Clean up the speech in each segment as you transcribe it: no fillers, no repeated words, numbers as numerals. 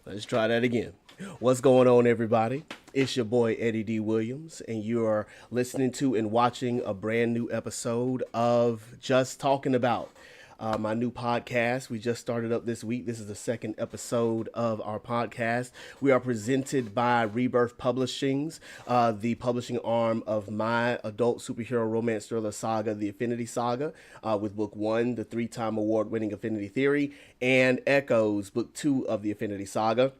Let's try that again. What's going on, everybody? It's your boy Eddie D. Williams, and you are listening to and watching a brand new episode of Just Talking About. My new podcast. We just started up this week. This is the second episode of our podcast. We are presented by Rebirth Publishings, the publishing arm of my adult superhero romance thriller saga, The Infinity Saga, with book 1, the 3-time award-winning Infinity Theory, and Echoes, book 2 of the Infinity Saga.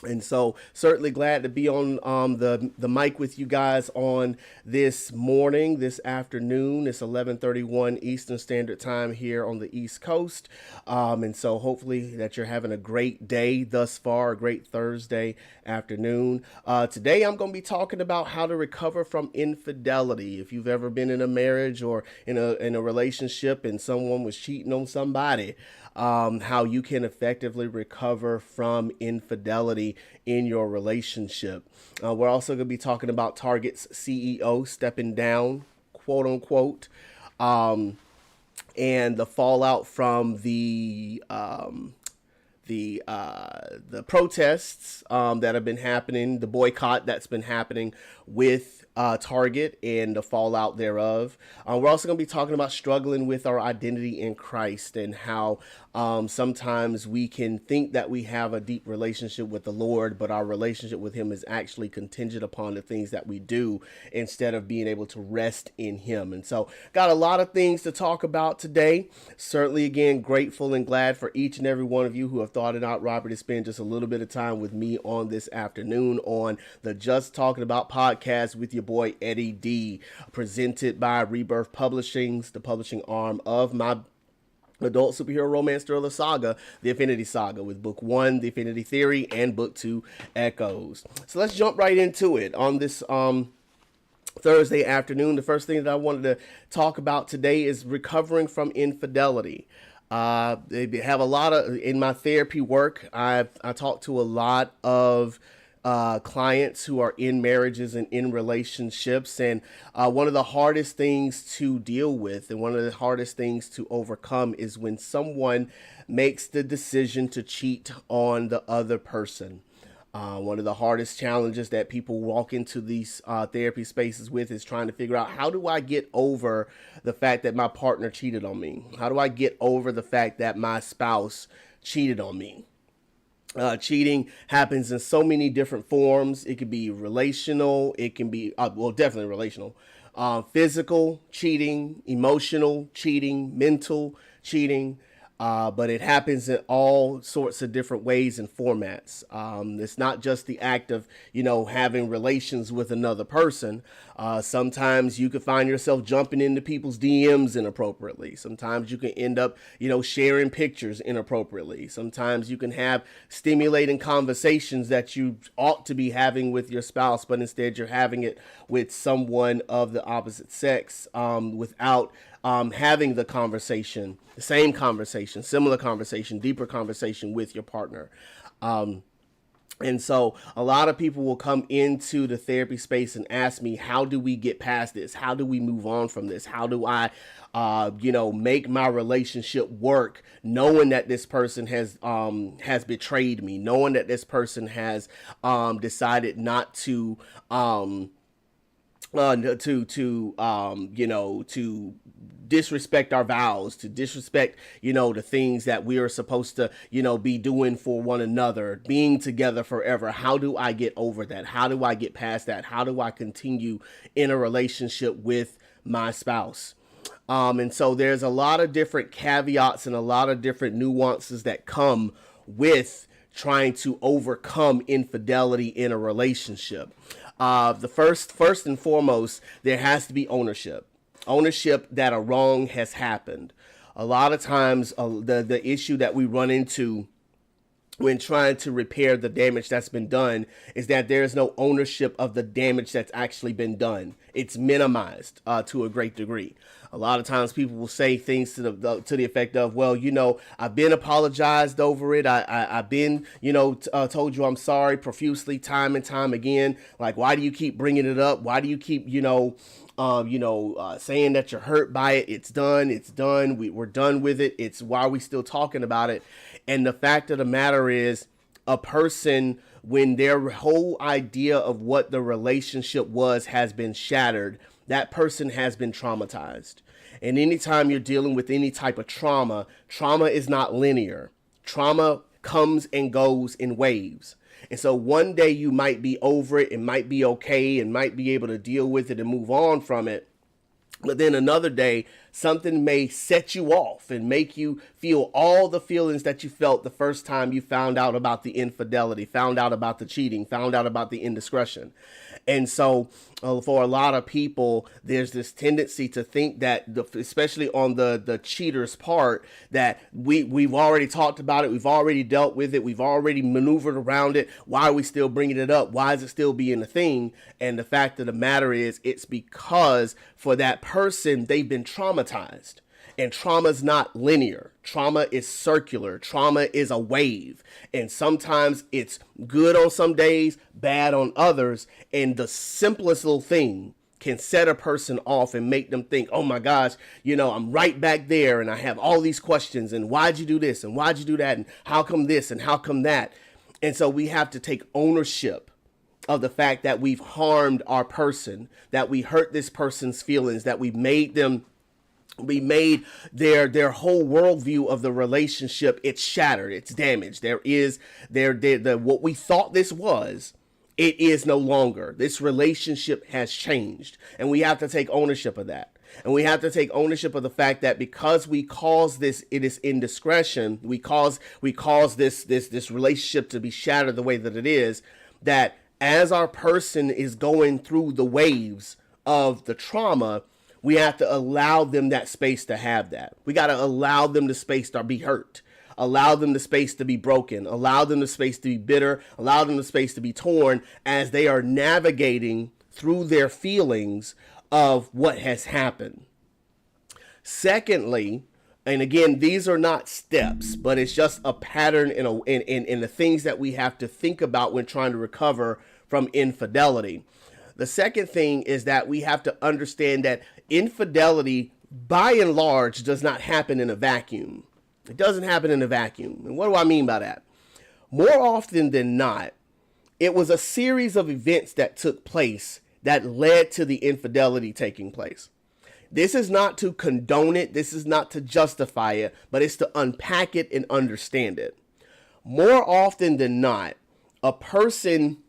And so certainly glad to be on the mic with you guys on this morning, this afternoon. It's 11:31 Eastern Standard Time here on the East Coast. And so hopefully that you're having a great day thus far, a great Thursday afternoon. Today I'm going to be talking about how to recover from infidelity. If you've ever been in a marriage or in a relationship and someone was cheating on somebody, how you can effectively recover from infidelity in your relationship. We're also going to be talking about Target's CEO stepping down, quote unquote, and the fallout from the protests that have been happening, the boycott that's been happening with Target and the fallout thereof. We're also going to be talking about struggling with our identity in Christ and how sometimes we can think that we have a deep relationship with the Lord, but our relationship with Him is actually contingent upon the things that we do instead of being able to rest in Him. And so got a lot of things to talk about today. Certainly, again, grateful and glad for each and every one of you who have thought it out, Robert, to spend just a little bit of time with me on this afternoon on the Just Talking About podcast with your boy Eddie D, presented by Rebirth Publishings, the publishing arm of my adult superhero romance thriller saga, The Infinity Saga, with book 1, The Infinity Theory, and book 2, Echoes. So let's jump right into it. On this Thursday afternoon, the first thing that I wanted to talk about today is recovering from infidelity. They have a lot of, in my therapy work, I talk to a lot of clients who are in marriages and in relationships. And one of the hardest things to deal with and one of the hardest things to overcome is when someone makes the decision to cheat on the other person. One of the hardest challenges that people walk into these therapy spaces with is trying to figure out, how do I get over the fact that my partner cheated on me? How do I get over the fact that my spouse cheated on me? Cheating happens in so many different forms. It can be relational. It can be, definitely relational. Physical cheating, emotional cheating, mental cheating. But it happens in all sorts of different ways and formats. It's not just the act of, having relations with another person. Sometimes you can find yourself jumping into people's DMs inappropriately. Sometimes you can end up, sharing pictures inappropriately. Sometimes you can have stimulating conversations that you ought to be having with your spouse, but instead you're having it with someone of the opposite sex without having the conversation, the same conversation, similar conversation, deeper conversation with your partner. And so a lot of people will come into the therapy space and ask me, how do we get past this? How do we move on from this? How do I, make my relationship work, knowing that this person has betrayed me, knowing that this person has decided not to disrespect our vows, to disrespect, the things that we are supposed to, be doing for one another, being together forever. How do I get over that? How do I get past that? How do I continue in a relationship with my spouse? And so there's a lot of different caveats and a lot of different nuances that come with trying to overcome infidelity in a relationship. The first and foremost, there has to be ownership that a wrong has happened. A lot of times, the issue that we run into when trying to repair the damage that's been done is that there is no ownership of the damage that's actually been done. It's minimized to a great degree. A lot of times people will say things to the effect of, well, I've been apologized over it. I've been, told you I'm sorry profusely time and time again. Like, why do you keep bringing it up? Why do you keep, saying that you're hurt by it? It's done. It's done. We're done with it. It's why are we still talking about it? And the fact of the matter is, a person, when their whole idea of what the relationship was has been shattered, that person has been traumatized. And anytime you're dealing with any type of trauma, trauma is not linear. Trauma comes and goes in waves. And so one day you might be over it and might be okay and might be able to deal with it and move on from it. But then another day, something may set you off and make you feel all the feelings that you felt the first time you found out about the infidelity, found out about the cheating, found out about the indiscretion. And so for a lot of people, there's this tendency to think that, especially on the cheater's part, that we've already talked about it, we've already dealt with it, we've already maneuvered around it. Why are we still bringing it up? Why is it still being a thing? And the fact of the matter is, it's because for that person, they've been traumatized. And trauma is not linear. Trauma is circular. Trauma is a wave. And sometimes it's good on some days, bad on others. And the simplest little thing can set a person off and make them think, oh my gosh, I'm right back there and I have all these questions. And why'd you do this? And why'd you do that? And how come this? And how come that? And so we have to take ownership of the fact that we've harmed our person, that we hurt this person's feelings, that we made their whole worldview of the relationship, it's shattered, it's damaged. What we thought this was, it is no longer. This relationship has changed, and we have to take ownership of that. And we have to take ownership of the fact that because we cause this, it is indiscretion. We cause this relationship to be shattered the way that it is, that as our person is going through the waves of the trauma, we have to allow them that space to have that. We got to allow them the space to be hurt, allow them the space to be broken, allow them the space to be bitter, allow them the space to be torn as they are navigating through their feelings of what has happened. Secondly, and again, these are not steps, but it's just a pattern in the things that we have to think about when trying to recover from infidelity. The second thing is that we have to understand that infidelity, by and large, does not happen in a vacuum. It doesn't happen in a vacuum. And what do I mean by that? More often than not, it was a series of events that took place that led to the infidelity taking place. This is not to condone it. This is not to justify it, but it's to unpack it and understand it. More often than not, a person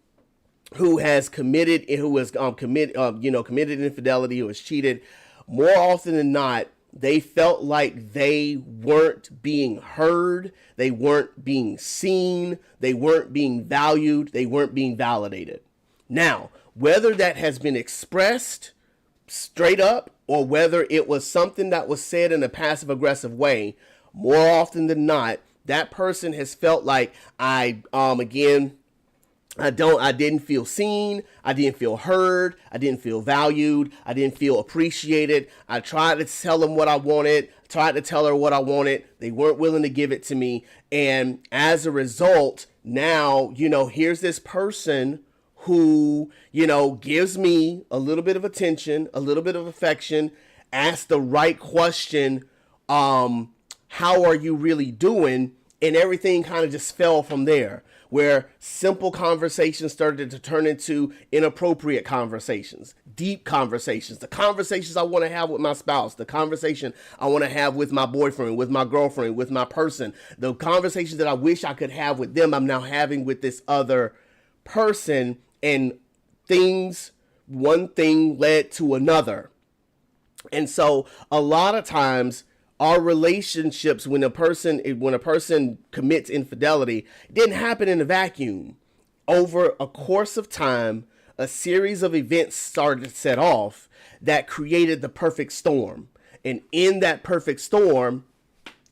who has committed infidelity, who has cheated, more often than not, they felt like they weren't being heard, they weren't being seen, they weren't being valued, they weren't being validated. Now, whether that has been expressed straight up or whether it was something that was said in a passive aggressive way, more often than not, that person has felt like I didn't feel seen, I didn't feel heard, I didn't feel valued, I didn't feel appreciated. I tried to tell them what I wanted, tried to tell her what I wanted. They weren't willing to give it to me. And as a result, now, here's this person who, gives me a little bit of attention, a little bit of affection, asks the right question, how are you really doing? And everything kind of just fell from there, where simple conversations started to turn into inappropriate conversations, deep conversations, the conversations I want to have with my spouse, the conversation I want to have with my boyfriend, with my girlfriend, with my person, the conversations that I wish I could have with them, I'm now having with this other person, and one thing led to another. And so a lot of times, our relationships, when a person commits infidelity, it didn't happen in a vacuum. Over a course of time, a series of events started to set off that created the perfect storm. And in that perfect storm,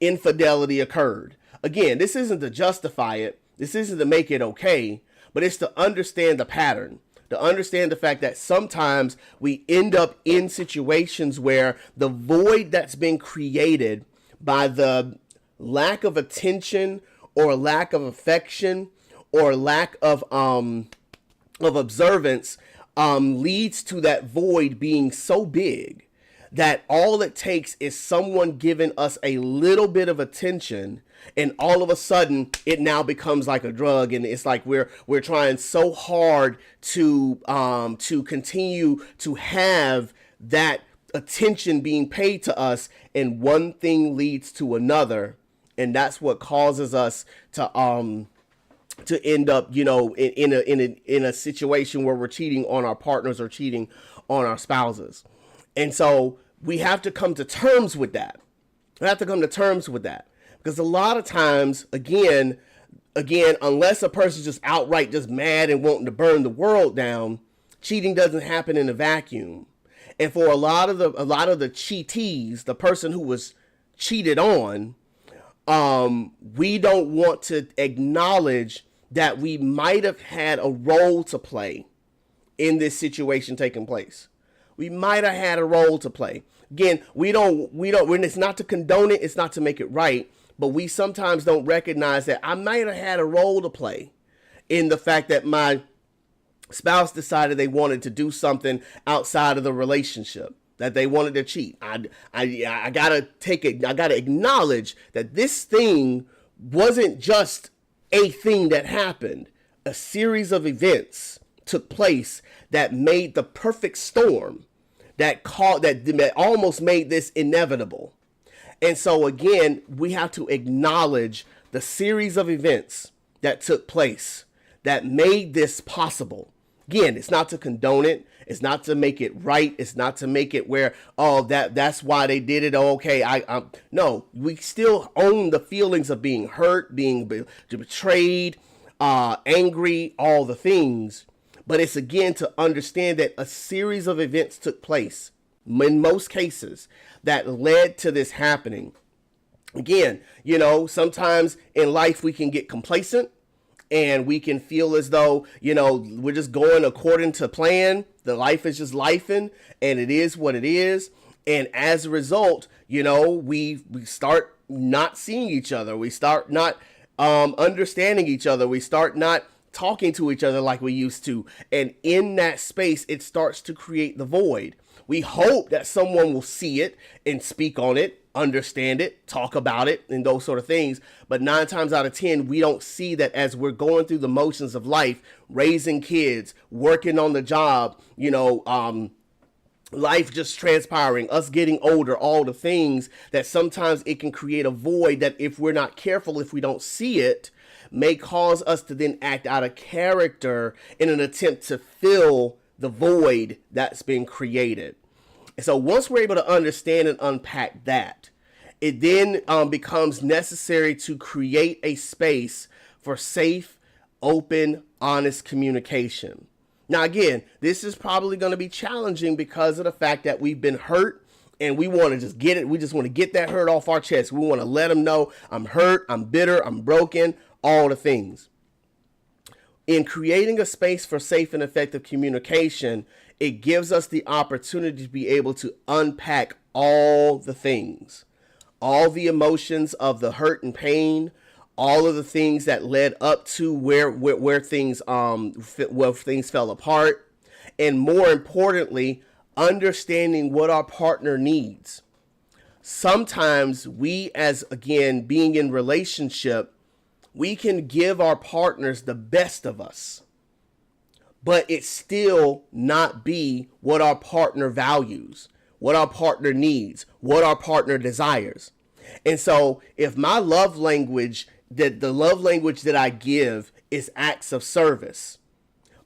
infidelity occurred. Again, this isn't to justify it. This isn't to make it okay, but it's to understand the pattern. To understand the fact that sometimes we end up in situations where the void that's been created by the lack of attention or lack of affection or lack of observance leads to that void being so big that all it takes is someone giving us a little bit of attention, and all of a sudden it now becomes like a drug, and it's like we're trying so hard to continue to have that attention being paid to us, and one thing leads to another, and that's what causes us to end up, in a situation where we're cheating on our partners or cheating on our spouses. And so we have to come to terms with that. Because a lot of times, again, unless a person's just outright just mad and wanting to burn the world down, cheating doesn't happen in a vacuum. And for a lot of the cheatees, the person who was cheated on, we don't want to acknowledge that we might have had a role to play in this situation taking place. We might have had a role to play. Again, it's not to condone it, it's not to make it right, but we sometimes don't recognize that I might have had a role to play in the fact that my spouse decided they wanted to do something outside of the relationship, that they wanted to cheat. I gotta acknowledge that this thing wasn't just a thing that happened. A series of events took place that made the perfect storm that almost made this inevitable. And so again, we have to acknowledge the series of events that took place that made this possible. Again, it's not to condone it. It's not to make it right. It's not to make it where, that's why they did it. Okay, no, we still own the feelings of being hurt, being betrayed, angry, all the things. But it's again to understand that a series of events took place, in most cases, that led to this happening. Again, sometimes in life we can get complacent and we can feel as though, we're just going according to plan. The life is just lifing, and it is what it is. And as a result, we start not seeing each other. We start not understanding each other. We start not talking to each other like we used to. And in that space, it starts to create the void. We hope that someone will see it and speak on it, understand it, talk about it, and those sort of things. But 9 times out of 10, we don't see that as we're going through the motions of life, raising kids, working on the job, life just transpiring, us getting older, all the things that sometimes it can create a void that if we're not careful, if we don't see it, may cause us to then act out of character in an attempt to fill the void that's been created. And so once we're able to understand and unpack that, it then becomes necessary to create a space for safe, open, honest communication. Now, again, this is probably going to be challenging because of the fact that we've been hurt and we want to just get it. We just want to get that hurt off our chest. We want to let them know I'm hurt, I'm bitter, I'm broken, all the things. In creating a space for safe and effective communication, it gives us the opportunity to be able to unpack all the things, all the emotions of the hurt and pain, all of the things that led up to where things fell apart, and more importantly, understanding what our partner needs. Sometimes we, as again being in relationship, we can give our partners the best of us, but it still not be what our partner values, what our partner needs, what our partner desires. And so if my love language, the love language that I give is acts of service,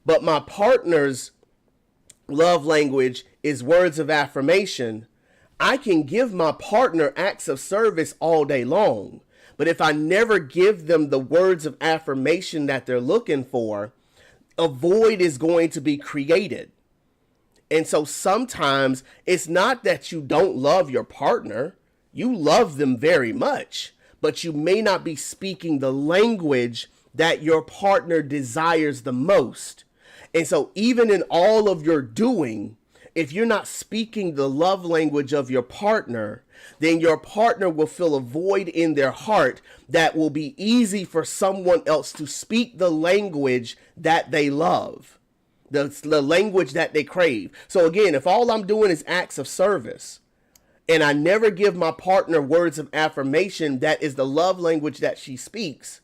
but my partner's love language is words of affirmation, I can give my partner acts of service all day long. But if I never give them the words of affirmation that they're looking for, a void is going to be created. And so sometimes it's not that you don't love your partner. You love them very much, but you may not be speaking the language that your partner desires the most. And so even in all of your doing, if you're not speaking the love language of your partner, then your partner will feel a void in their heart that will be easy for someone else to speak the language that they love, the language that they crave. So again, if all I'm doing is acts of service, and I never give my partner words of affirmation that is the love language that she speaks,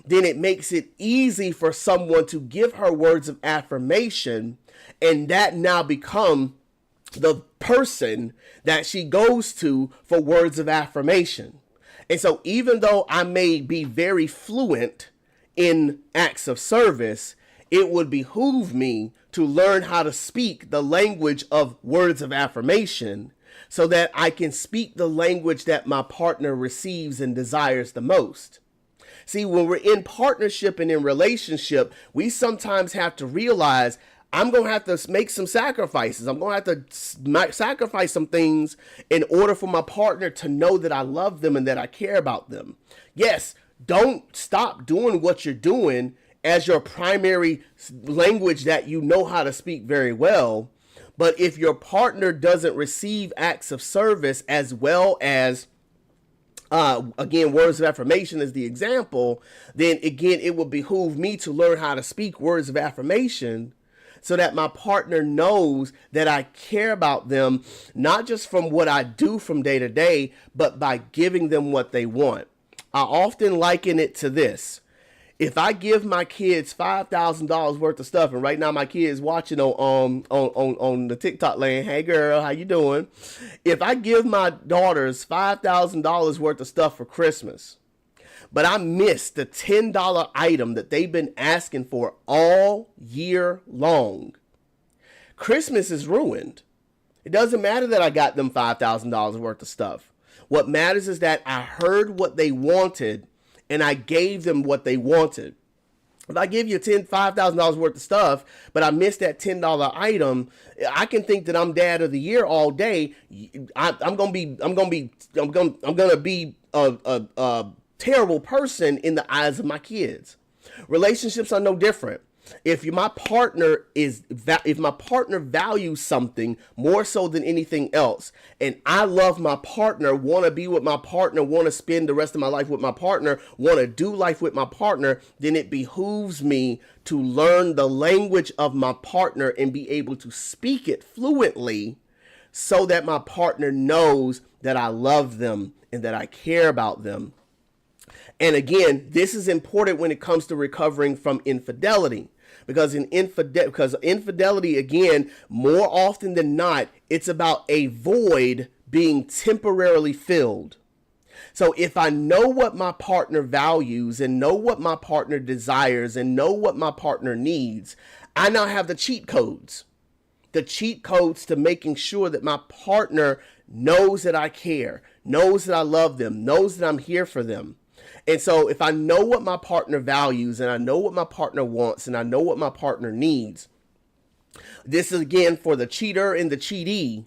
then it makes it easy for someone to give her words of affirmation, and that now become the person that she goes to for words of affirmation. And so even though I may be very fluent in acts of service, it would behoove me to learn how to speak the language of words of affirmation so that I can speak the language that my partner receives and desires the most. See, when we're in partnership and in relationship, we sometimes have to realize I'm going to have to make some sacrifices. I'm going to have to sacrifice some things in order for my partner to know that I love them and that I care about them. Yes, don't stop doing what you're doing as your primary language that you know how to speak very well. But if your partner doesn't receive acts of service as well as again, words of affirmation is the example, then again, it will behoove me to learn how to speak words of affirmation so that my partner knows that I care about them, not just from what I do from day to day, but by giving them what they want. I often liken it to this. If I give my kids $5,000 worth of stuff, and right now my kid's watching on the TikTok land, hey girl, how you doing? If I give my daughters $5,000 worth of stuff for Christmas, but I miss the $10 item that they've been asking for all year long, Christmas is ruined. It doesn't matter that I got them $5,000 worth of stuff. What matters is that I heard what they wanted and I gave them what they wanted. If I give you $5,000 worth of stuff, but I missed that $10 item, I can think that I'm dad of the year all day. I'm gonna be a terrible person in the eyes of my kids. Relationships are no different. If my partner values something more so than anything else, and I love my partner, want to be with my partner, want to spend the rest of my life with my partner, want to do life with my partner, then it behooves me to learn the language of my partner and be able to speak it fluently so that my partner knows that I love them and that I care about them. And again, this is important when it comes to recovering from infidelity. Because infidelity, again, more often than not, it's about a void being temporarily filled. So if I know what my partner values and know what my partner desires and know what my partner needs, I now have the cheat codes. The cheat codes to making sure that my partner knows that I care, knows that I love them, knows that I'm here for them. And so if I know what my partner values and I know what my partner wants and I know what my partner needs, this is again for the cheater and the cheatee,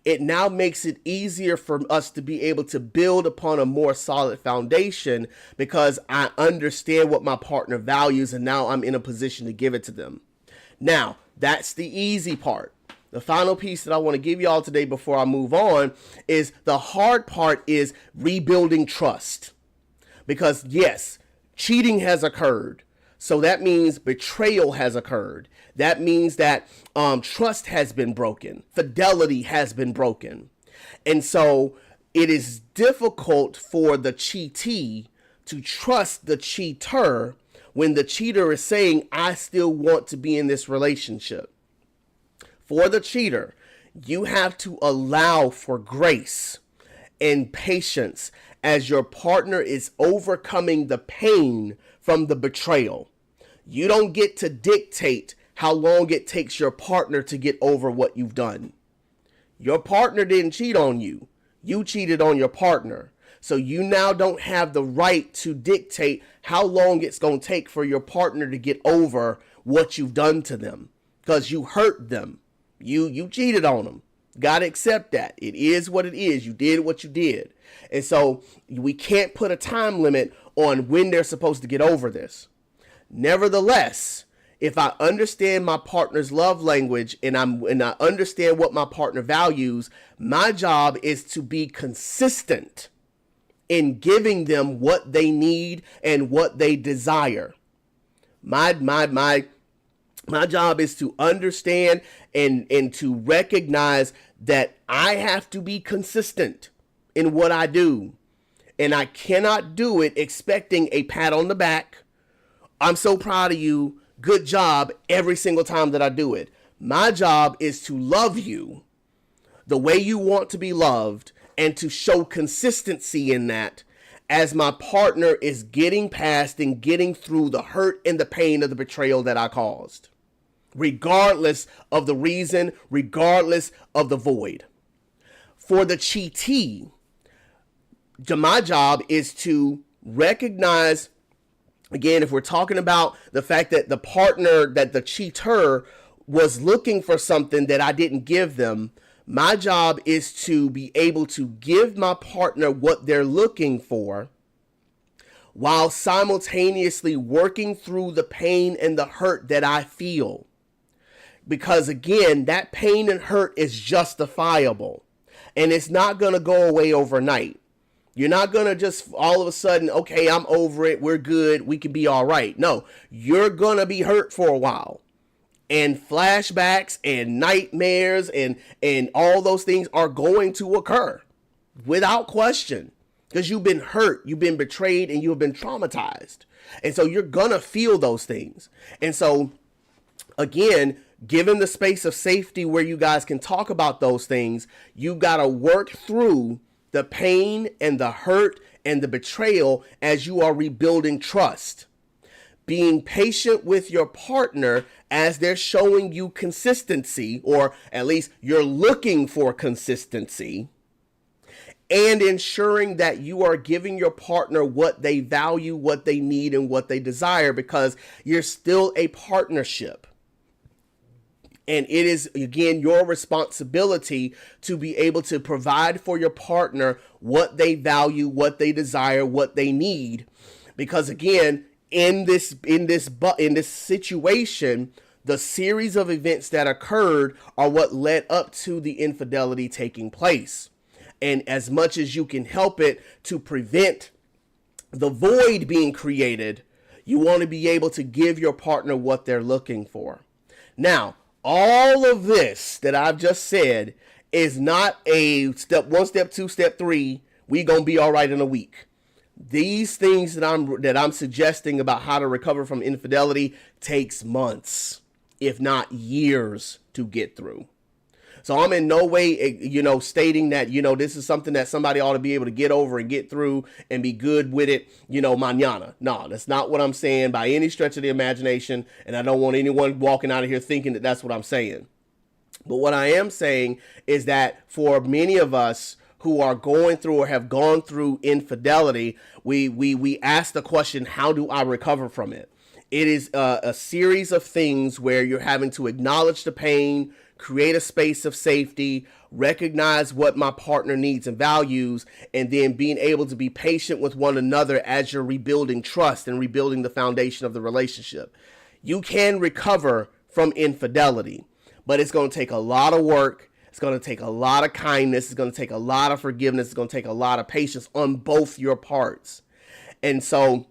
it now makes it easier for us to be able to build upon a more solid foundation because I understand what my partner values and now I'm in a position to give it to them. Now, that's the easy part. The final piece that I want to give y'all today before I move on is the hard part is rebuilding trust. Because yes, cheating has occurred. So that means betrayal has occurred. That means that trust has been broken. Fidelity has been broken. And so it is difficult for the cheatee to trust the cheater when the cheater is saying, I still want to be in this relationship. For the cheater, you have to allow for grace and patience as your partner is overcoming the pain from the betrayal. You don't get to dictate how long it takes your partner to get over what you've done. Your partner didn't cheat on you. You cheated on your partner. So you now don't have the right to dictate how long it's going to take for your partner to get over what you've done to them because you hurt them. You cheated on them. Got to accept that. It is what it is. You did what you did. And so we can't put a time limit on when they're supposed to get over this. Nevertheless, if I understand my partner's love language and I understand what my partner values, my job is to be consistent in giving them what they need and what they desire. My job is to understand and to recognize that I have to be consistent in what I do. And I cannot do it expecting a pat on the back. I'm so proud of you. Good job every single time that I do it. My job is to love you the way you want to be loved and to show consistency in that as my partner is getting past and getting through the hurt and the pain of the betrayal that I caused, regardless of the reason, regardless of the void. For the cheatee, my job is to recognize, again, if we're talking about the fact that the partner, that the cheater was looking for something that I didn't give them, my job is to be able to give my partner what they're looking for while simultaneously working through the pain and the hurt that I feel. Because again, that pain and hurt is justifiable and it's not going to go away overnight. You're not going to just all of a sudden, okay, I'm over it, we're good, we can be all right. No, you're going to be hurt for a while. And flashbacks and nightmares and all those things are going to occur without question, because you've been hurt, you've been betrayed, and you've been traumatized. And so you're going to feel those things. And so, again, given the space of safety where you guys can talk about those things, you got to work through the pain and the hurt and the betrayal as you are rebuilding trust. Being patient with your partner as they're showing you consistency, or at least you're looking for consistency, and ensuring that you are giving your partner what they value, what they need, and what they desire, because you're still a partnership. And it is, again, your responsibility to be able to provide for your partner what they value, what they desire, what they need. Because again, in this situation, the series of events that occurred are what led up to the infidelity taking place. And as much as you can help it to prevent the void being created, you want to be able to give your partner what they're looking for. Now, all of this that I've just said is not a step 1, step 2, step 3, we gonna be all right in a week. These things that I'm suggesting about how to recover from infidelity takes months, if not years, to get through. So I'm in no way, stating that, this is something that somebody ought to be able to get over and get through and be good with it, mañana. No, that's not what I'm saying by any stretch of the imagination. And I don't want anyone walking out of here thinking that that's what I'm saying. But what I am saying is that for many of us who are going through or have gone through infidelity, we ask the question, how do I recover from it? It is a series of things where you're having to acknowledge the pain, create a space of safety, recognize what my partner needs and values, and then being able to be patient with one another as you're rebuilding trust and rebuilding the foundation of the relationship. You can recover from infidelity, but it's going to take a lot of work. It's going to take a lot of kindness. It's going to take a lot of forgiveness. It's going to take a lot of patience on both your parts. And so,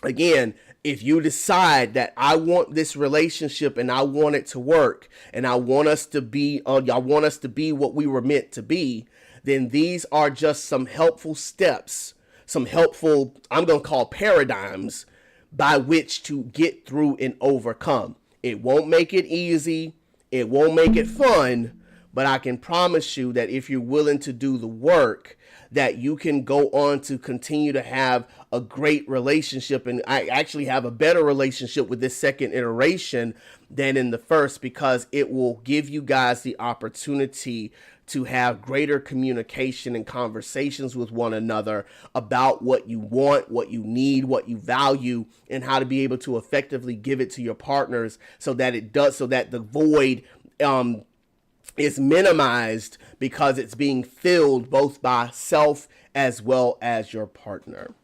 again, if you decide that I want this relationship and I want it to work and I want us to be, what we were meant to be, then these are just some helpful steps, some helpful, I'm going to call paradigms by which to get through and overcome. It won't make it easy. It won't make it fun, but I can promise you that if you're willing to do the work, that you can go on to continue to have a great relationship, and I actually have a better relationship with this second iteration than in the first, because it will give you guys the opportunity to have greater communication and conversations with one another about what you want, what you need, what you value, and how to be able to effectively give it to your partners so that the void is minimized, because it's being filled both by self as well as your partner.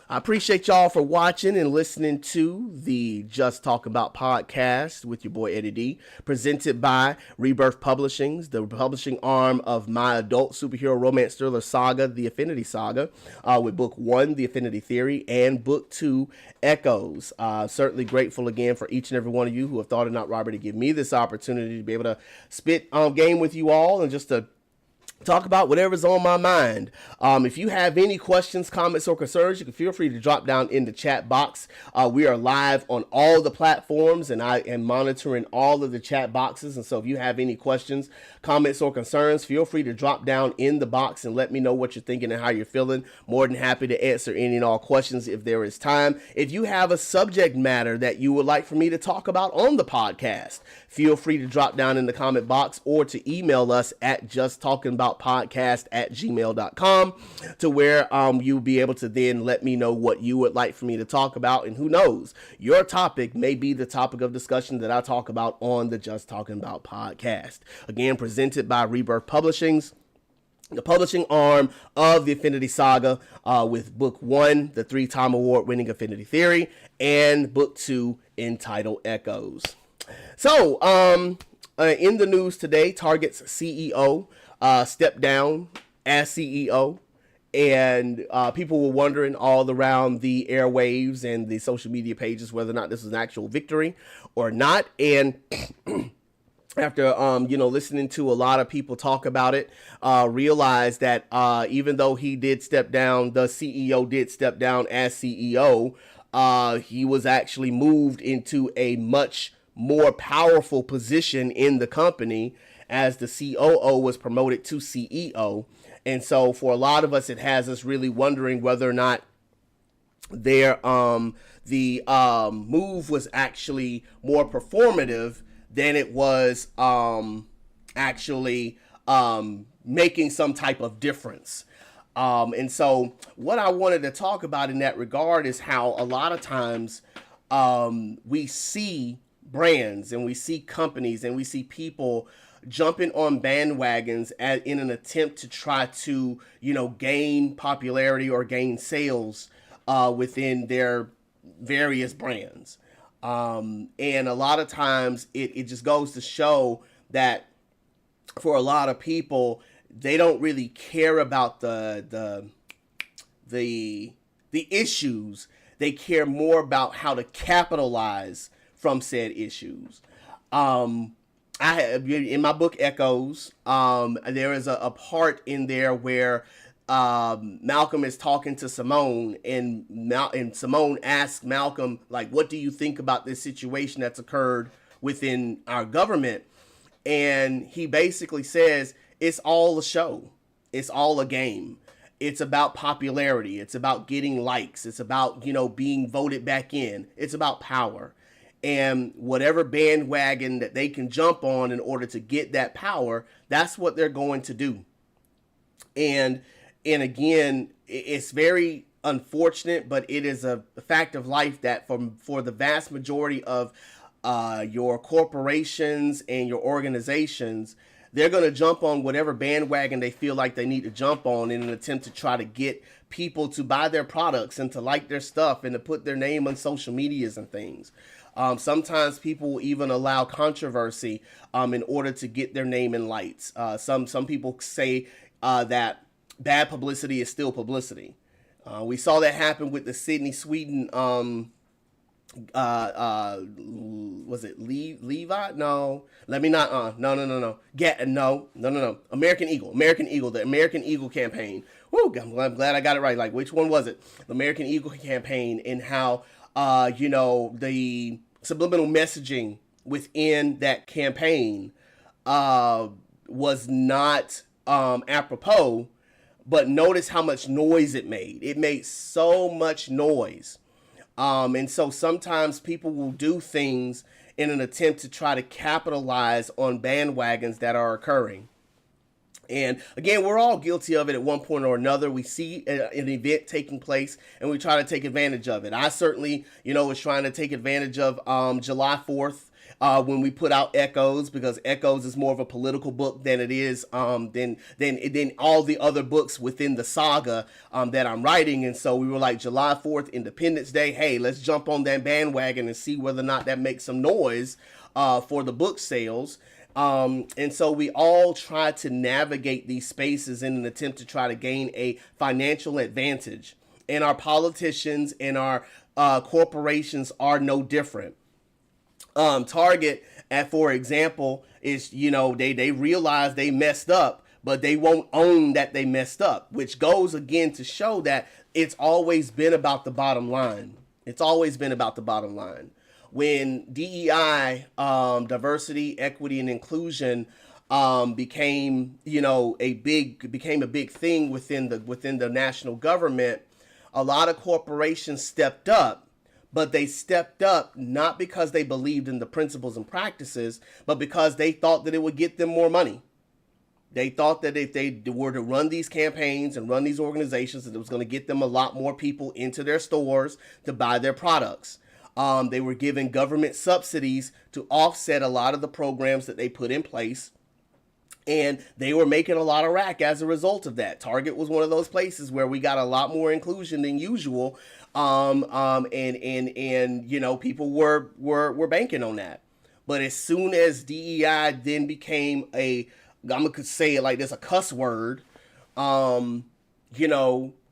I appreciate y'all for watching and listening to the Just Talk About podcast with your boy Eddie D, presented by Rebirth Publishings, the publishing arm of my adult superhero romance thriller saga, The Infinity Saga, with book 1, The Affinity Theory, and book 2, Echoes. Certainly grateful again for each and every one of you who have thought it not robbery to give me this opportunity to be able to spit game with you all and just to talk about whatever's on my mind. If you have any questions, comments, or concerns, you can feel free to drop down in the chat box. We are live on all the platforms, and I am monitoring all of the chat boxes. And so if you have any questions, comments, or concerns, feel free to drop down in the box and let me know what you're thinking and how you're feeling. More than happy to answer any and all questions if there is time. If you have a subject matter that you would like for me to talk about on the podcast, feel free to drop down in the comment box or to email us at justtalkingaboutpodcast@gmail.com to where you'll be able to then let me know what you would like for me to talk about. And who knows, your topic may be the topic of discussion that I talk about on the Just Talking About podcast. Again, presented by Rebirth Publishings, the publishing arm of the Infinity Saga, with book 1, the 3-time award-winning Affinity Theory, and book 2 entitled Echoes. So, in the news today, Target's CEO stepped down as CEO, and people were wondering all around the airwaves and the social media pages whether or not this was an actual victory or not. And after listening to a lot of people talk about it, realized that even though he did step down, the CEO did step down as CEO, he was actually moved into a much more powerful position in the company as the COO was promoted to CEO. And so for a lot of us, it has us really wondering whether or not the move was actually more performative than it was actually making some type of difference. And so what I wanted to talk about in that regard is how a lot of times we see brands and we see companies and we see people jumping on bandwagons in an attempt to try to, gain popularity or gain sales within their various brands. And a lot of times it just goes to show that for a lot of people, they don't really care about the issues. They care more about how to capitalize from said issues. I have in my book Echoes, there is a part in there where Malcolm is talking to Simone, and Simone asks Malcolm, like, what do you think about this situation that's occurred within our government? And he basically says, it's all a show. It's all a game. It's about popularity. It's about getting likes. It's about, being voted back in. It's about power. And whatever bandwagon that they can jump on in order to get that power, that's what they're going to do. And again, it's very unfortunate, but it is a fact of life that for the vast majority of your corporations and your organizations, they're going to jump on whatever bandwagon they feel like they need to jump on in an attempt to try to get people to buy their products and to like their stuff and to put their name on social medias and things. Sometimes people will even allow controversy in order to get their name in lights. Some people say that bad publicity is still publicity. We saw that happen with the Sydney Sweden. Was it Levi? No, let me not. No. No. American Eagle. The American Eagle campaign. Woo! I'm glad I got it right. Like, which one was it? The American Eagle campaign, and how the subliminal messaging within that campaign was not apropos, but notice how much noise it made. It made so much noise. And so sometimes people will do things in an attempt to try to capitalize on bandwagons that are occurring. And again, we're all guilty of it at one point or another. We see an event taking place and we try to take advantage of it. I certainly, was trying to take advantage of July 4th when we put out Echoes, because Echoes is more of a political book than it is than all the other books within the saga that I'm writing. And so we were like, July 4th, Independence Day. Hey, let's jump on that bandwagon and see whether or not that makes some noise for the book sales. And so we all try to navigate these spaces in an attempt to try to gain a financial advantage. And our politicians and our corporations are no different. Target, for example, is, they realize they messed up, but they won't own that they messed up, which goes again to show that it's always been about the bottom line. It's always been about the bottom line. When DEI, diversity, equity, and inclusion, became a big thing within the national government, a lot of corporations stepped up, but they stepped up not because they believed in the principles and practices, but because they thought that it would get them more money. They thought that if they were to run these campaigns and run these organizations, that it was going to get them a lot more people into their stores to buy their products. They were given government subsidies to offset a lot of the programs that they put in place. And they were making a lot of rack as a result of that. Target was one of those places where we got a lot more inclusion than usual. And people were banking on that. But as soon as DEI then became I'm gonna say it like this, a cuss word,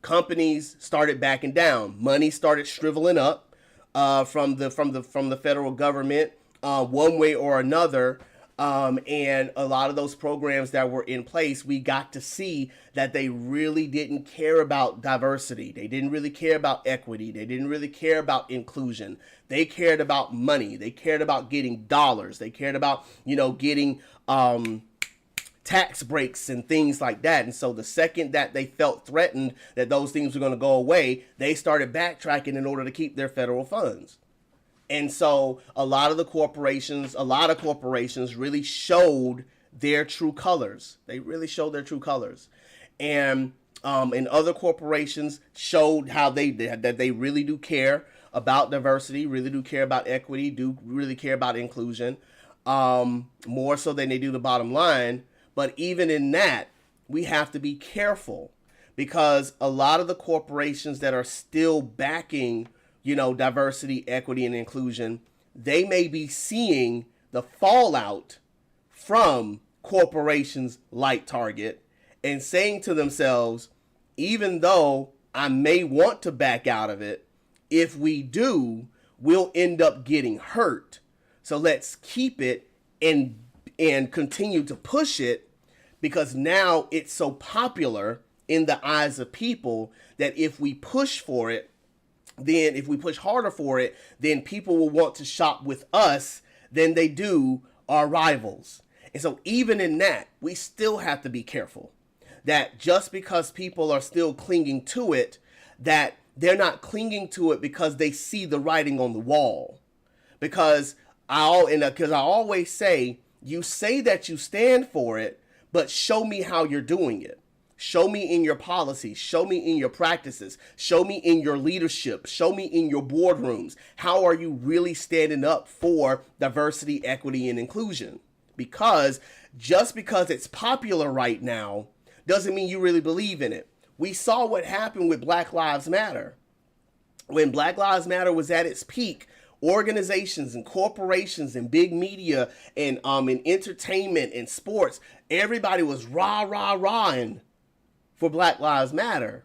companies started backing down. Money started shriveling up from the federal government one way or another. And a lot of those programs that were in place, we got to see that they really didn't care about diversity. They didn't really care about equity. They didn't really care about inclusion. They cared about money. They cared about getting dollars. They cared about, getting tax breaks and things like that. And so the second that they felt threatened that those things were going to go away, they started backtracking in order to keep their federal funds. And so a lot of corporations really showed their true colors. They really showed their true colors. And other corporations showed how that they really do care about diversity, really do care about equity, do really care about inclusion, more so than they do the bottom line. But even in that, we have to be careful, because a lot of the corporations that are still backing diversity, equity, and inclusion, they may be seeing the fallout from corporations like Target and saying to themselves, even though I may want to back out of it, if we do, we'll end up getting hurt. So let's keep it and continue to push it, because now it's so popular in the eyes of people that if we push for it, then if we push harder for it, then people will want to shop with us than they do our rivals. And so even in that, we still have to be careful that just because people are still clinging to it, that they're not clinging to it because they see the writing on the wall. Because I always say, you say that you stand for it, but show me how you're doing it. Show me in your policies, show me in your practices, show me in your leadership, show me in your boardrooms. How are you really standing up for diversity, equity, and inclusion? Because just because it's popular right now doesn't mean you really believe in it. We saw what happened with Black Lives Matter. When Black Lives Matter was at its peak, organizations and corporations and big media and in entertainment and sports, everybody was rah-rah-rahing for Black Lives Matter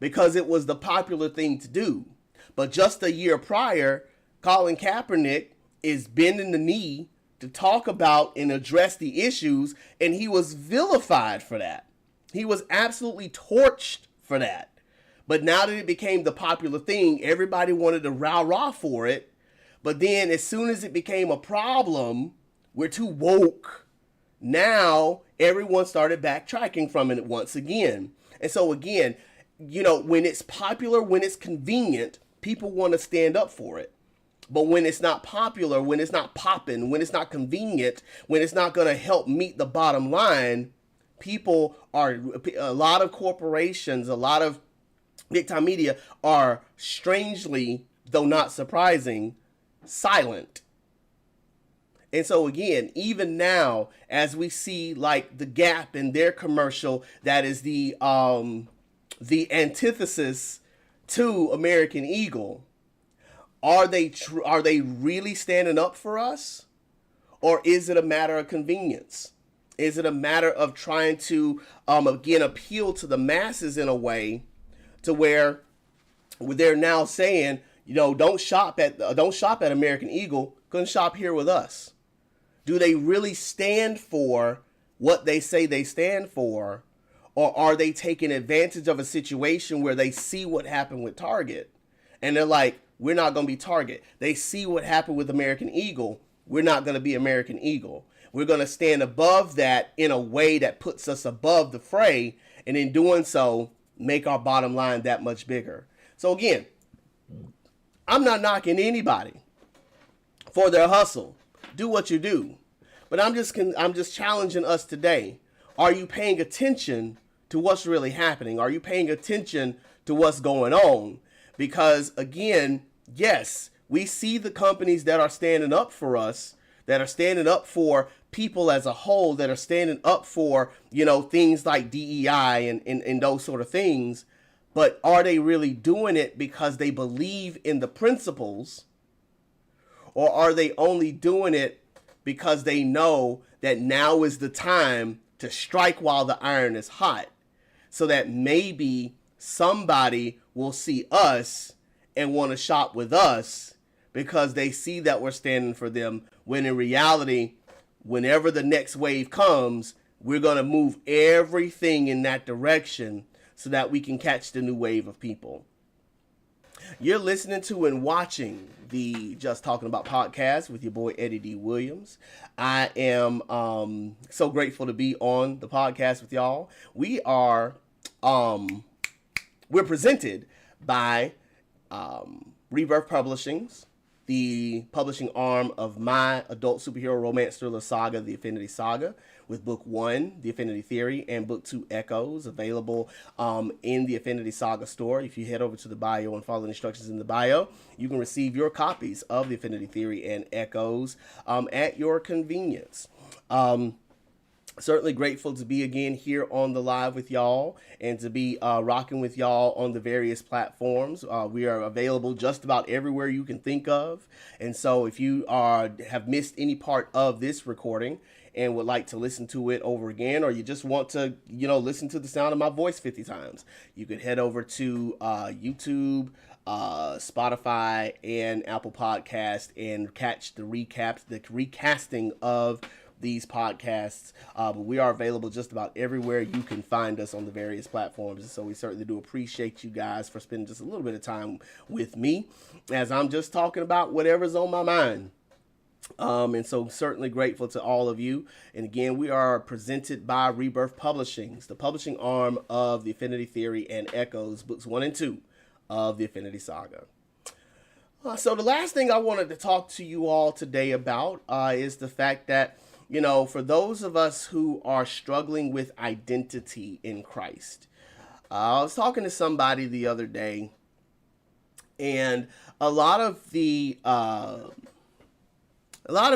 because it was the popular thing to do. But just a year prior, Colin Kaepernick is bending the knee to talk about and address the issues, and he was vilified for that. He was absolutely torched for that. But now that it became the popular thing, everybody wanted to rah-rah for it. But then as soon as it became a problem, we're too woke. Now everyone started backtracking from it once again. And so again, when it's popular, when it's convenient, people want to stand up for it. But when it's not popular, when it's not popping, when it's not convenient, when it's not going to help meet the bottom line, a lot of corporations, a lot of big time media are strangely, though not surprising, silent. And so again, even now, as we see like the Gap in their commercial, that is the antithesis to American Eagle. Are they really standing up for us, or is it a matter of convenience? Is it a matter of trying to again appeal to the masses in a way to where they're now saying, don't shop at American Eagle, come shop here with us? Do they really stand for what they say they stand for, or are they taking advantage of a situation where they see what happened with Target and they're like, we're not going to be Target? They see what happened with American Eagle. We're not going to be American Eagle. We're going to stand above that in a way that puts us above the fray, and in doing so, make our bottom line that much bigger. So again, I'm not knocking anybody for their hustle. Do what you do. But I'm just challenging us today. Are you paying attention to what's really happening? Are you paying attention to what's going on? Because again, yes, we see the companies that are standing up for us, that are standing up for people as a whole, that are standing up for, things like DEI and those sort of things. But are they really doing it because they believe in the principles? Or are they only doing it because they know that now is the time to strike while the iron is hot, so that maybe somebody will see us and want to shop with us because they see that we're standing for them, when in reality, whenever the next wave comes, we're going to move everything in that direction so that we can catch the new wave of people. You're listening to and watching the Just Talking About podcast with your boy Eddie D. Williams. I am so grateful to be on the podcast with y'all. We're presented by Rebirth Publishings, the publishing arm of my adult superhero romance thriller saga, The Infinity Saga, with book 1, The Infinity Theory, and book 2, Echoes, available in the Infinity Saga store. If you head over to the bio and follow the instructions in the bio, you can receive your copies of The Infinity Theory and Echoes at your convenience. Certainly grateful to be again here on the live with y'all and to be rocking with y'all on the various platforms. We are available just about everywhere you can think of. And so if you have missed any part of this recording and would like to listen to it over again, or you just want to, listen to the sound of my voice 50 times, you could head over to YouTube, Spotify, and Apple Podcast and catch the recasting of these podcasts. But we are available just about everywhere you can find us on the various platforms. And so we certainly do appreciate you guys for spending just a little bit of time with me as I'm just talking about whatever's on my mind. And so certainly grateful to all of you. And again, we are presented by Rebirth Publishings, the publishing arm of The Infinity Theory and Echoes, books 1 and 2 of The Infinity Saga. So the last thing I wanted to talk to you all today about is the fact that, for those of us who are struggling with identity in Christ, I was talking to somebody the other day, and a lot of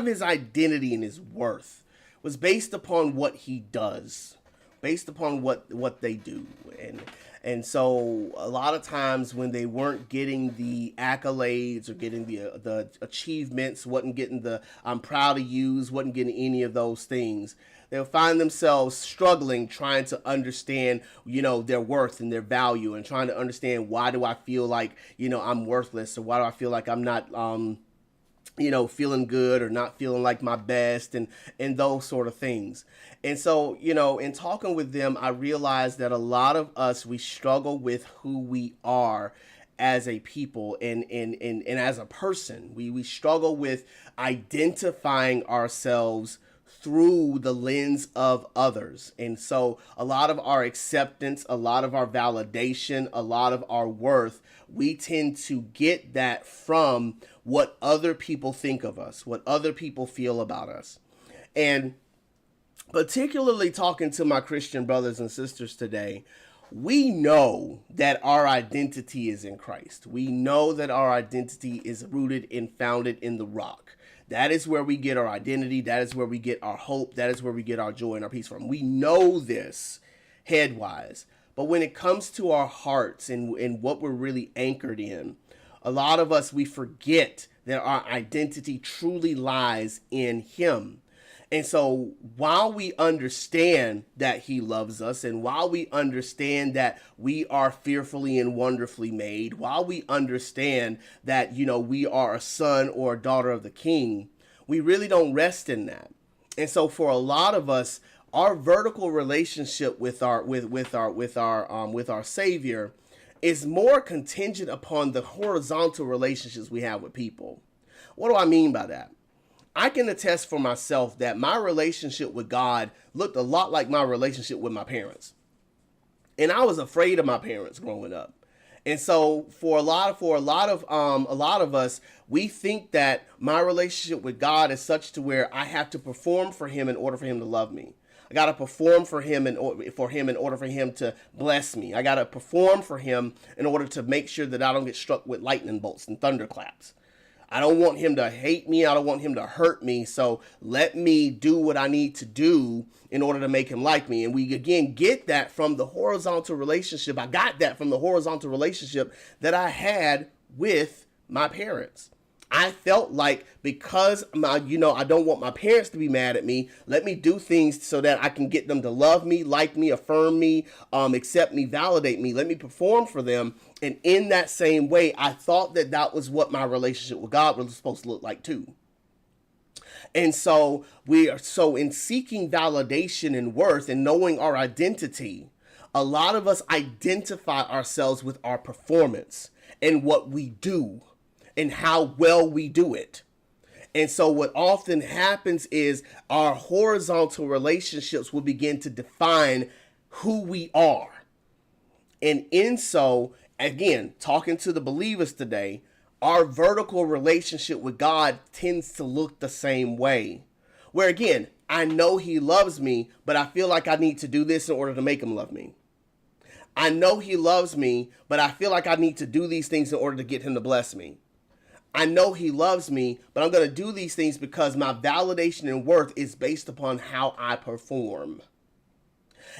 his identity and his worth was based upon what he does, based upon what they do. And so a lot of times when they weren't getting the accolades or getting the achievements, wasn't getting the I'm proud of yous, wasn't getting any of those things, they'll find themselves struggling, trying to understand, their worth and their value, and trying to understand, why do I feel like, I'm worthless, or why do I feel like I'm not, feeling good or not feeling like my best, and those sort of things. And so, in talking with them, I realized that a lot of us, we struggle with who we are as a people and as a person. We struggle with identifying ourselves through the lens of others. And so a lot of our acceptance, a lot of our validation, a lot of our worth, we tend to get that from what other people think of us, what other people feel about us. And particularly talking to my Christian brothers and sisters today, we know that our identity is in Christ. We know that our identity is rooted and founded in the rock, That is where we get our identity. That is where we get our hope. That is where we get our joy and our peace from. We know this headwise. But when it comes to our hearts and what we're really anchored in, a lot of us, we forget that our identity truly lies in him. And so while we understand that he loves us, and while we understand that we are fearfully and wonderfully made, while we understand that, we are a son or a daughter of the king, we really don't rest in that. And so for a lot of us, our vertical relationship with our Savior is more contingent upon the horizontal relationships we have with people. What do I mean by that? I can attest for myself that my relationship with God looked a lot like my relationship with my parents. And I was afraid of my parents growing up. And so for a lot of us, we think that my relationship with God is such to where I have to perform for him in order for him to love me. I got to perform for him in order for him to bless me. I got to perform for him in order to make sure that I don't get struck with lightning bolts and thunderclaps. I don't want him to hate me. I don't want him to hurt me. So let me do what I need to do in order to make him like me. And we, again, get that from the horizontal relationship. I got that from the horizontal relationship that I had with my parents. I felt like because I don't want my parents to be mad at me, let me do things so that I can get them to love me, like me, affirm me, accept me, validate me. Let me perform for them. And in that same way, I thought that was what my relationship with God was supposed to look like too. And so in seeking validation and worth and knowing our identity, a lot of us identify ourselves with our performance and what we do and how well we do it. And so what often happens is our horizontal relationships will begin to define who we are. And in so, again, talking to the believers today, our vertical relationship with God tends to look the same way. Where again, I know he loves me, but I feel like I need to do this in order to make him love me. I know he loves me, but I feel like I need to do these things in order to get him to bless me. I know he loves me, but I'm going to do these things because my validation and worth is based upon how I perform.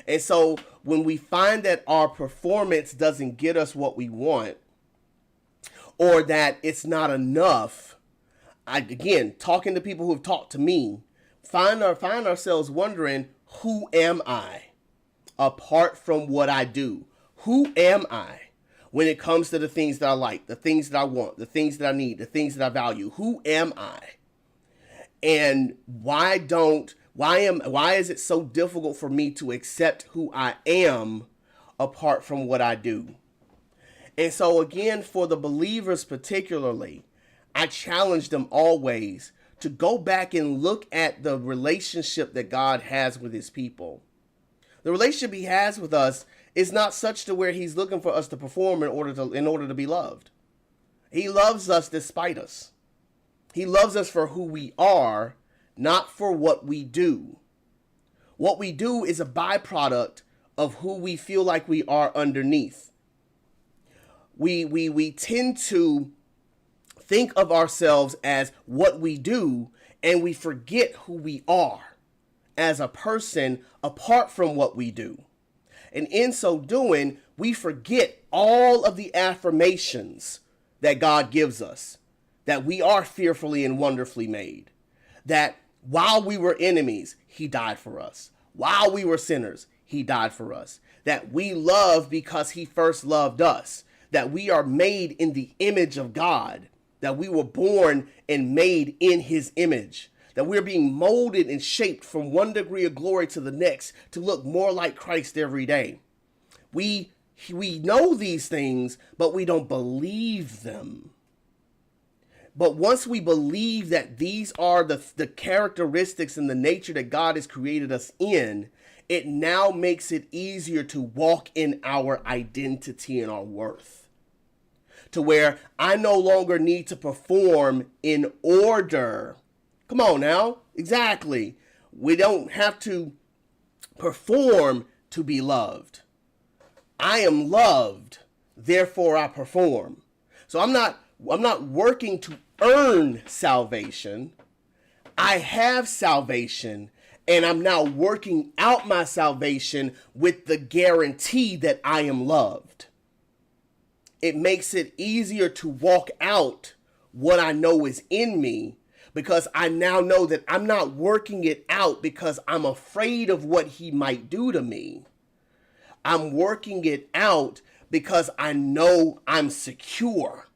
And so when we find that our performance doesn't get us what we want, or that it's not enough, again, talking to people who have talked to me, find ourselves wondering, who am I apart from what I do? Who am I when it comes to the things that I like, the things that I want, the things that I need, the things that I value? Who am I? And why is it so difficult for me to accept who I am apart from what I do? And so again, for the believers particularly, I challenge them always to go back and look at the relationship that God has with his people. The relationship he has with us is not such to where he's looking for us to perform in order to be loved. He loves us despite us. He loves us for who we are, not for what we do. What we do is a byproduct of who we feel like we are underneath. We tend to think of ourselves as what we do, and we forget who we are as a person apart from what we do. And in so doing, we forget all of the affirmations that God gives us, that we are fearfully and wonderfully made, that while we were enemies, he died for us. While we were sinners, he died for us. That we love because he first loved us. That we are made in the image of God. That we were born and made in his image. That we're being molded and shaped from one degree of glory to the next to look more like Christ every day. We know these things, but we don't believe them. But once we believe that these are the characteristics and the nature that God has created us in, it now makes it easier to walk in our identity and our worth. To where I no longer need to perform in order. Come on now. Exactly. We don't have to perform to be loved. I am loved, therefore I perform. So I'm not working to earn salvation. I have salvation, and I'm now working out my salvation with the guarantee that I am loved. It makes it easier to walk out what I know is in me, because I now know that I'm not working it out because I'm afraid of what he might do to me. I'm working it out because I know I'm secure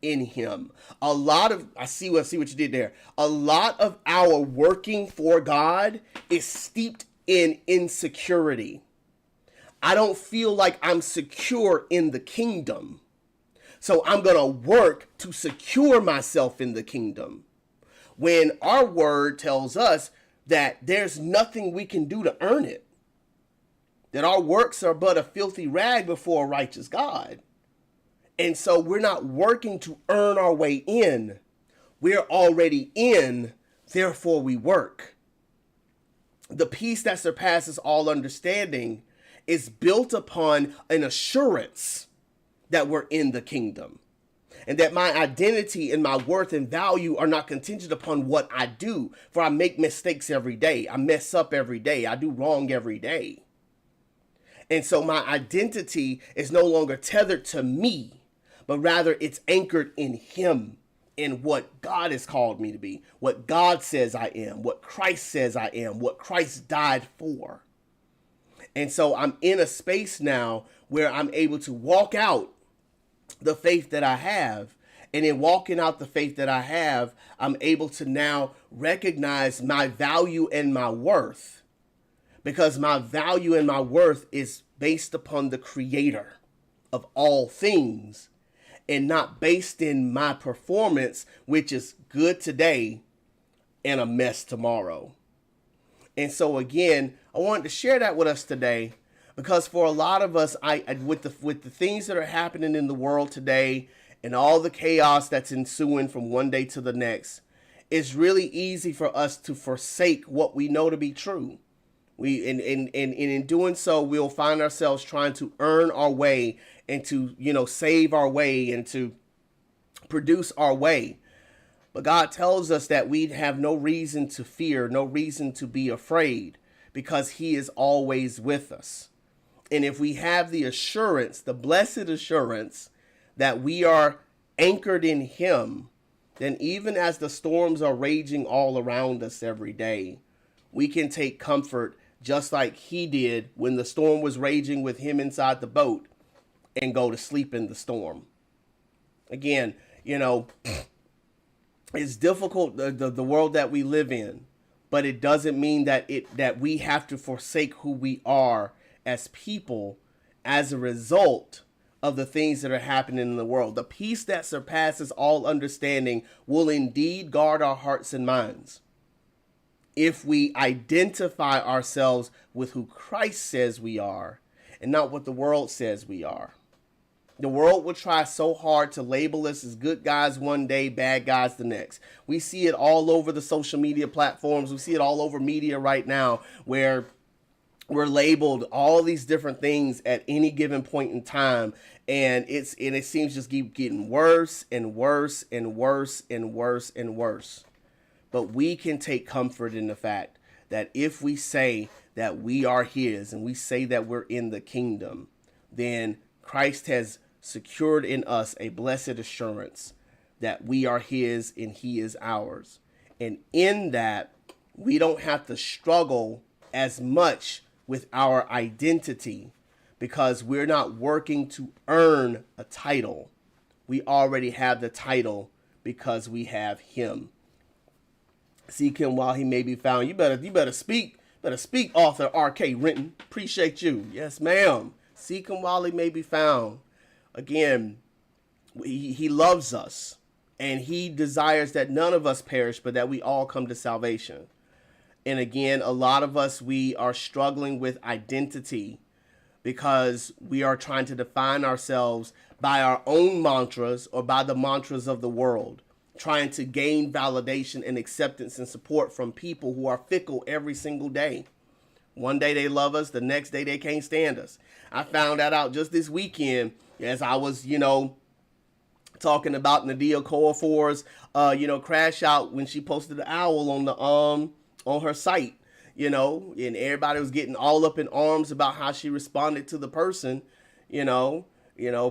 in him. I see what you did there. A lot of our working for God is steeped in insecurity. I don't feel like I'm secure in the kingdom. So I'm going to work to secure myself in the kingdom. When our word tells us that there's nothing we can do to earn it, that our works are but a filthy rag before a righteous God. And so we're not working to earn our way in. We're already in, therefore we work. The peace that surpasses all understanding is built upon an assurance that we're in the kingdom, and that my identity and my worth and value are not contingent upon what I do. For I make mistakes every day. I mess up every day. I do wrong every day. And so my identity is no longer tethered to me, but rather it's anchored in him, in what God has called me to be, what God says I am, what Christ says I am, what Christ died for. And so I'm in a space now where I'm able to walk out the faith that I have. And in walking out the faith that I have, I'm able to now recognize my value and my worth, because my value and my worth is based upon the creator of all things, and not based in my performance, which is good today and a mess tomorrow. And so again, I wanted to share that with us today, because for a lot of us, with the things that are happening in the world today and all the chaos that's ensuing from one day to the next, it's really easy for us to forsake what we know to be true. In doing so, we'll find ourselves trying to earn our way and to, save our way and to produce our way. But God tells us that we have no reason to fear, no reason to be afraid, because he is always with us. And if we have the assurance, the blessed assurance, that we are anchored in him, then even as the storms are raging all around us every day, we can take comfort just like he did when the storm was raging with him inside the boat, and go to sleep in the storm. Again, it's difficult, the world that we live in, but it doesn't mean that we have to forsake who we are as people as a result of the things that are happening in the world. The peace that surpasses all understanding will indeed guard our hearts and minds if we identify ourselves with who Christ says we are and not what the world says we are. The world will try so hard to label us as good guys one day, bad guys the next. We see it all over the social media platforms. We see it all over media right now, where we're labeled all these different things at any given point in time. And it seems just keep getting worse and worse and worse and worse and worse. But we can take comfort in the fact that if we say that we are his and we say that we're in the kingdom, then Christ has secured in us a blessed assurance that we are his and he is ours. And in that, we don't have to struggle as much with our identity, because we're not working to earn a title. We already have the title because we have him. Seek him while he may be found. You better speak, author R.K. Renton. Appreciate you. Yes, ma'am. Seek him while he may be found. Again, he loves us, and he desires that none of us perish, but that we all come to salvation. And again, a lot of us, we are struggling with identity because we are trying to define ourselves by our own mantras or by the mantras of the world, trying to gain validation and acceptance and support from people who are fickle every single day. One day they love us, the next day they can't stand us. I found that out just this weekend as I was, talking about Nadia Coafor's, crash out when she posted the owl on the on her site, and everybody was getting all up in arms about how she responded to the person, you know.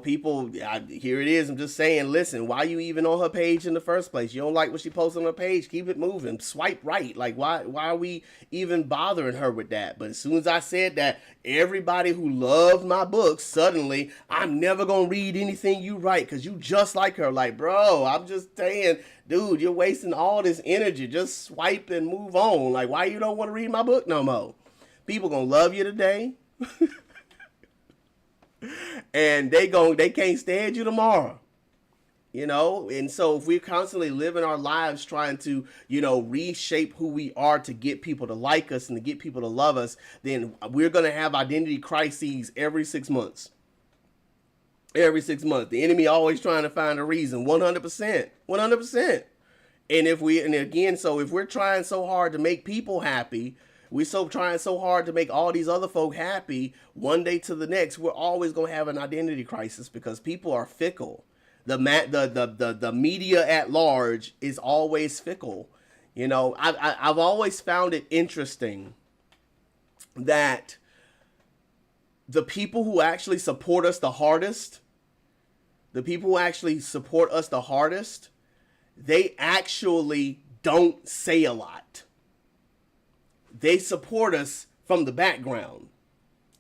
People, here it is. I'm just saying, listen, why are you even on her page in the first place? You don't like what she posts on her page? Keep it moving. Swipe right. Like, why are we even bothering her with that? But as soon as I said that, everybody who loved my book, suddenly, I'm never going to read anything you write because you just like her. Like, bro, I'm just saying, dude, you're wasting all this energy. Just swipe and move on. Like, why you don't want to read my book no more? People going to love you today. And they can't stand you tomorrow, and so if we're constantly living our lives trying to, reshape who we are to get people to like us and to get people to love us, then we're going to have identity crises every 6 months. The enemy always trying to find a reason. 100%. And if we're trying so hard to make people happy, we're trying so hard to make all these other folk happy, one day to the next, we're always going to have an identity crisis because people are fickle. The media at large is always fickle. I've always found it interesting that the people who actually support us the hardest, they actually don't say a lot. They support us from the background.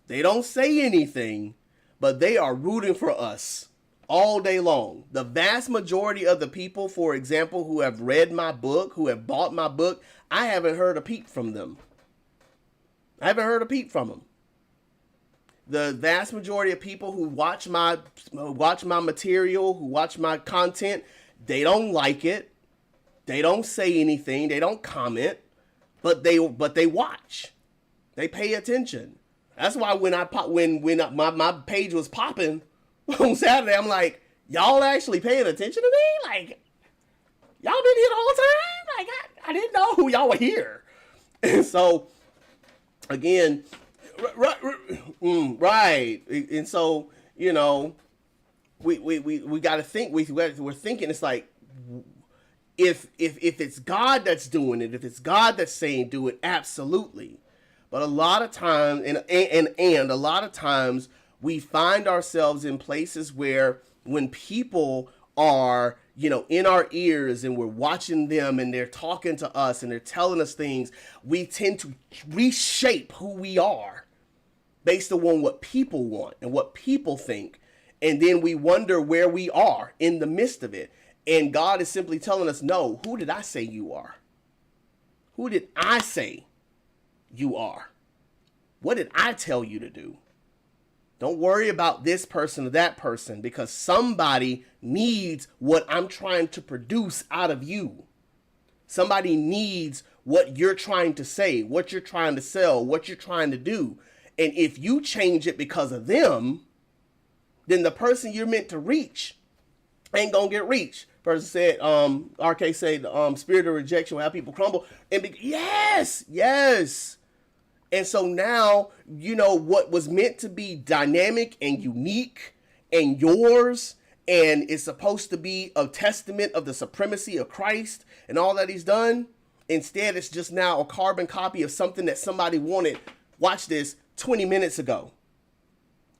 They don't say anything, but they are rooting for us all day long. The vast majority of the people, for example, who have read my book, who have bought my book, I haven't heard a peep from them. The vast majority of people who watch my material, who watch my content, they don't like it. They don't say anything. They don't comment. But they watch, they pay attention. That's why when my page was popping on Saturday, I'm like, y'all actually paying attention to me? Like, y'all been here the whole time? Like, I didn't know who y'all were here. And so, again, right. And so, we got to think. We're thinking. It's like, if it's God that's doing it, if it's God that's saying do it, absolutely. But a lot of times, and a lot of times, we find ourselves in places where when people are, in our ears and we're watching them and they're talking to us and they're telling us things, we tend to reshape who we are based on what people want and what people think. And then we wonder where we are in the midst of it. And God is simply telling us, no, who did I say you are? Who did I say you are? What did I tell you to do? Don't worry about this person or that person because somebody needs what I'm trying to produce out of you. Somebody needs what you're trying to say, what you're trying to sell, what you're trying to do. And if you change it because of them, then the person you're meant to reach ain't gonna get reached. Person said, RK said, spirit of rejection will have people crumble. And yes. And so now, what was meant to be dynamic and unique and yours, and is supposed to be a testament of the supremacy of Christ and all that he's done. Instead, it's just now a carbon copy of something that somebody wanted, watch this, 20 minutes ago.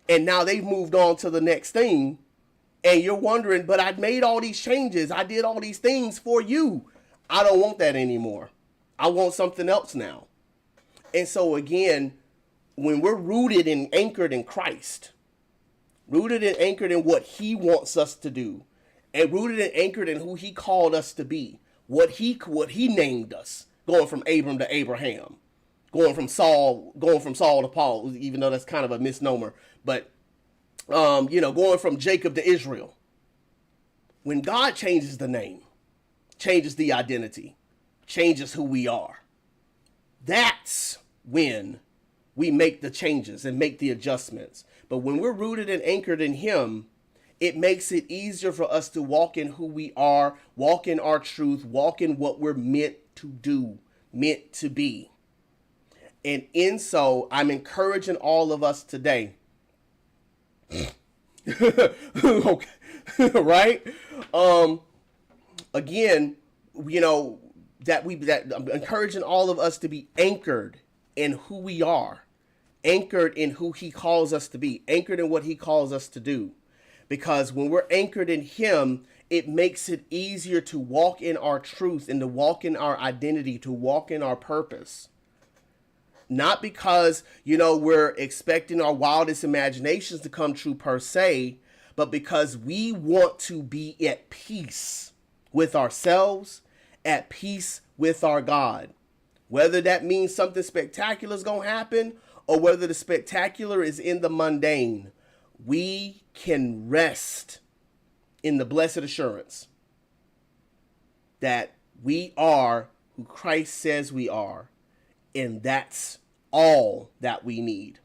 And now they've moved on to the next thing. And you're wondering, but I made all these changes. I did all these things for you. I don't want that anymore. I want something else now. And so again, when we're rooted and anchored in Christ, rooted and anchored in what he wants us to do, and rooted and anchored in who he called us to be, what he named us, going from Abram to Abraham, going from Saul to Paul, even though that's kind of a misnomer, but going from Jacob to Israel. When God changes the name, changes the identity, changes who we are, that's when we make the changes and make the adjustments. But when we're rooted and anchored in him, it makes it easier for us to walk in who we are, walk in our truth, walk in what we're meant to do, meant to be. And in so, I'm encouraging all of us today. Okay. right? Again, you know, that I'm encouraging all of us to be anchored in who we are, anchored in who he calls us to be, anchored in what he calls us to do. Because when we're anchored in him, it makes it easier to walk in our truth and to walk in our identity, to walk in our purpose. Not because, you know, we're expecting our wildest imaginations to come true per se, but because we want to be at peace with ourselves, at peace with our God. Whether that means something spectacular is going to happen or whether the spectacular is in the mundane, we can rest in the blessed assurance that we are who Christ says we are, and that's all that we need.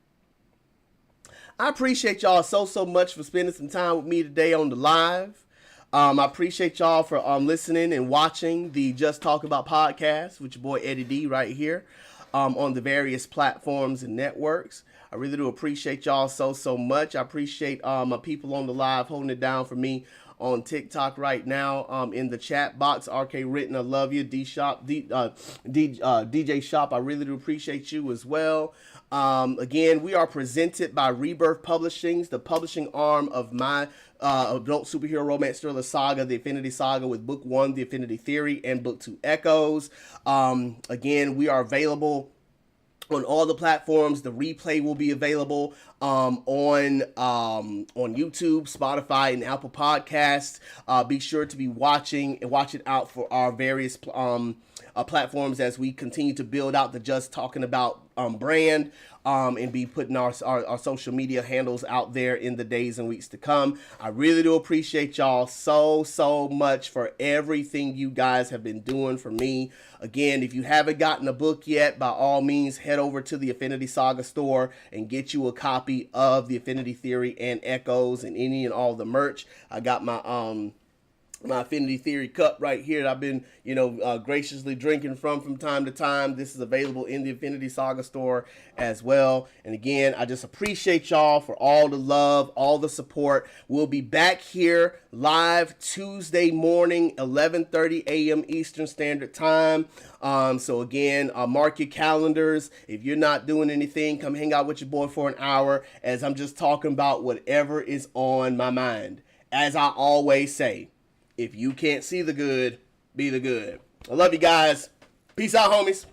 I appreciate y'all so much for spending some time with me today on the live. I appreciate y'all for listening and watching the Just Talk About podcast with your boy Eddie D right here on the various platforms and networks. I really do appreciate y'all so much. I appreciate my people on the live holding it down for me on TikTok right now in the chat box. RK Written, I love you. DJ Shop, I really do appreciate you as well. Again, we are presented by Rebirth Publishings, the publishing arm of my adult superhero romance thriller saga, The Infinity Saga, with Book 1, The Infinity Theory, and Book 2, Echoes. Again, we are available on all the platforms. The replay will be available on YouTube, Spotify, and Apple Podcasts. Be sure to be watching and watch it out for our various platforms as we continue to build out the Just Talking About brand and be putting our social media handles out there in the days and weeks to come. I really do appreciate y'all so much for everything you guys have been doing for me. Again, if you haven't gotten a book yet, by all means, head over to the Infinity Saga store and get you a copy of the Infinity Theory and Echoes and any and all the merch. I got my Infinity Theory cup right here that I've been, graciously drinking from time to time. This is available in the Infinity Saga store as well. And again, I just appreciate y'all for all the love, all the support. We'll be back here live Tuesday morning, 11:30 a.m. Eastern Standard Time. So again, mark your calendars. If you're not doing anything, come hang out with your boy for an hour as I'm just talking about whatever is on my mind. As I always say, if you can't see the good, be the good. I love you guys. Peace out, homies.